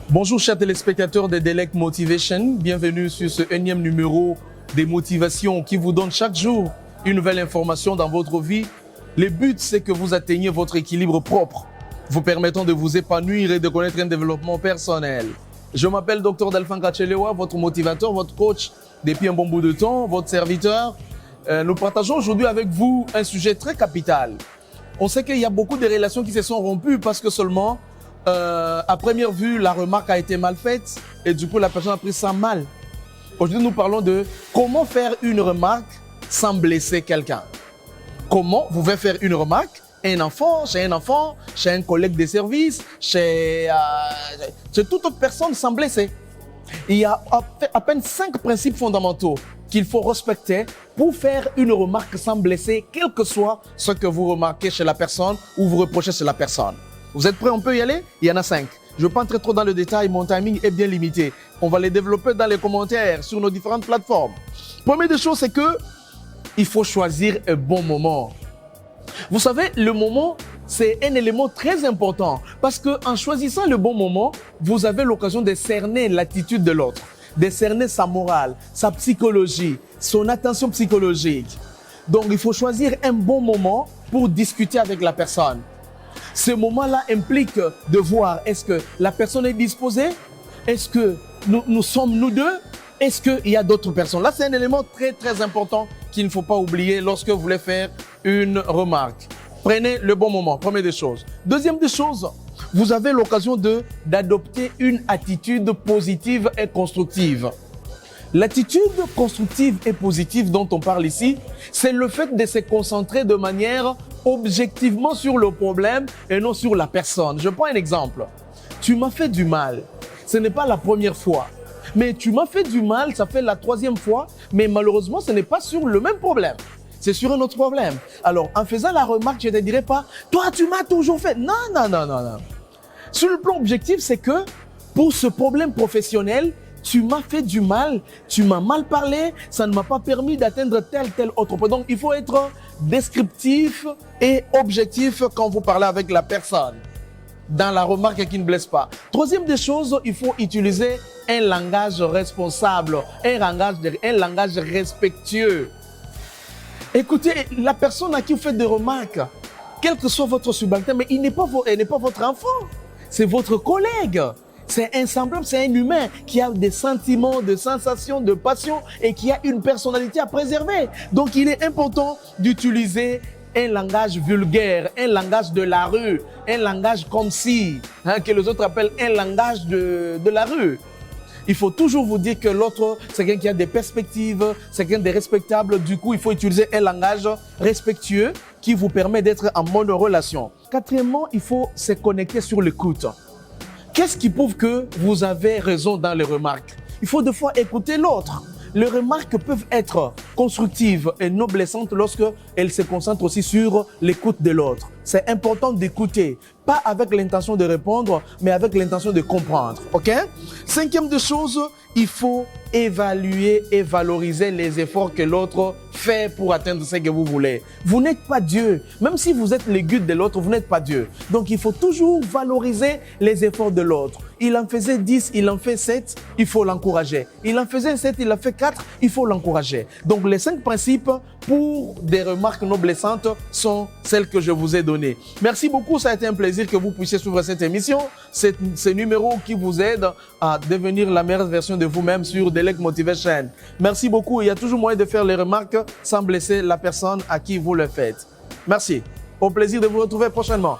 Bonjour chers téléspectateurs de Delec Motivation, bienvenue sur ce énième numéro des motivations qui vous donne chaque jour une nouvelle information dans votre vie. Le but, c'est que vous atteigniez votre équilibre propre, vous permettant de vous épanouir et de connaître un développement personnel. Je m'appelle Dr Delphin Kachelewa, votre motivateur, votre coach depuis un bon bout de temps, votre serviteur. Nous partageons aujourd'hui avec vous un sujet très capital. On sait qu'il y a beaucoup de relations qui se sont rompues parce que seulement à première vue, la remarque a été mal faite et du coup, la personne a pris ça mal. Aujourd'hui, nous parlons de comment faire une remarque sans blesser quelqu'un. Comment vous pouvez faire une remarque chez un enfant, chez un collègue de service, chez toute autre personne sans blesser. Il y a à peine 5 principes fondamentaux qu'il faut respecter pour faire une remarque sans blesser, quel que soit ce que vous remarquez chez la personne ou vous reprochez chez la personne. Vous êtes prêts? On peut y aller? Il y en a 5. Je ne vais pas entrer trop dans le détail, mon timing est bien limité. On va les développer dans les commentaires sur nos différentes plateformes. Première des choses, c'est que il faut choisir un bon moment. Vous savez, le moment, c'est un élément très important parce qu'en choisissant le bon moment, vous avez l'occasion de cerner l'attitude de l'autre, de cerner sa morale, sa psychologie, son attention psychologique. Donc, il faut choisir un bon moment pour discuter avec la personne. Ce moment-là implique de voir est-ce que la personne est disposée, est-ce que nous sommes nous deux, est-ce qu'il y a d'autres personnes. Là, c'est un élément très très important qu'il ne faut pas oublier lorsque vous voulez faire une remarque. Prenez le bon moment, première des choses. Deuxième des choses, vous avez l'occasion d'adopter une attitude positive et constructive. L'attitude constructive et positive dont on parle ici, c'est le fait de se concentrer de manière objectivement sur le problème et non sur la personne. Je prends un exemple. Tu m'as fait du mal. Ce n'est pas la première fois. Mais tu m'as fait du mal, ça fait la 3e fois. Mais malheureusement, ce n'est pas sur le même problème. C'est sur un autre problème. Alors, en faisant la remarque, je ne te dirais pas, toi, tu m'as toujours fait. Non. Sur le plan objectif, c'est que pour ce problème professionnel, tu m'as fait du mal, tu m'as mal parlé, ça ne m'a pas permis d'atteindre tel autre point. Donc, il faut être descriptif et objectif quand vous parlez avec la personne, dans la remarque qui ne blesse pas. Troisième des choses, il faut utiliser un langage responsable, un langage respectueux. Écoutez, la personne à qui vous faites des remarques, quel que soit votre subalterne, mais il n'est pas votre enfant, c'est votre collègue. C'est un semblable, c'est un humain qui a des sentiments, des sensations, de passion et qui a une personnalité à préserver. Donc, il est important d'utiliser un langage vulgaire, un langage de la rue, un langage comme si, que les autres appellent un langage de la rue. Il faut toujours vous dire que l'autre, c'est quelqu'un qui a des perspectives, c'est quelqu'un de respectable. Du coup, il faut utiliser un langage respectueux qui vous permet d'être en bonne relation. Quatrièmement, il faut se connecter sur l'écoute. Qu'est-ce qui prouve que vous avez raison dans les remarques? Il faut des fois écouter l'autre. Les remarques peuvent être constructives et non blessantes lorsqu'elles se concentrent aussi sur l'écoute de l'autre. C'est important d'écouter, pas avec l'intention de répondre, mais avec l'intention de comprendre. Ok? 5e des choses, il faut évaluer et valoriser les efforts que l'autre fait pour atteindre ce que vous voulez. Vous n'êtes pas Dieu. Même si vous êtes le guide de l'autre, vous n'êtes pas Dieu. Donc, il faut toujours valoriser les efforts de l'autre. Il en faisait 10, il en fait 7, il faut l'encourager. Il en faisait 7, il en fait 4, il faut l'encourager. Donc, les 5 principes pour des remarques non blessantes sont celles que je vous ai données. Merci beaucoup, ça a été un plaisir que vous puissiez suivre cette émission. Ce numéro qui vous aide à devenir la meilleure version de vous-même sur Delec Motivation. Merci beaucoup. Il y a toujours moyen de faire les remarques sans blesser la personne à qui vous le faites. Merci. Au plaisir de vous retrouver prochainement.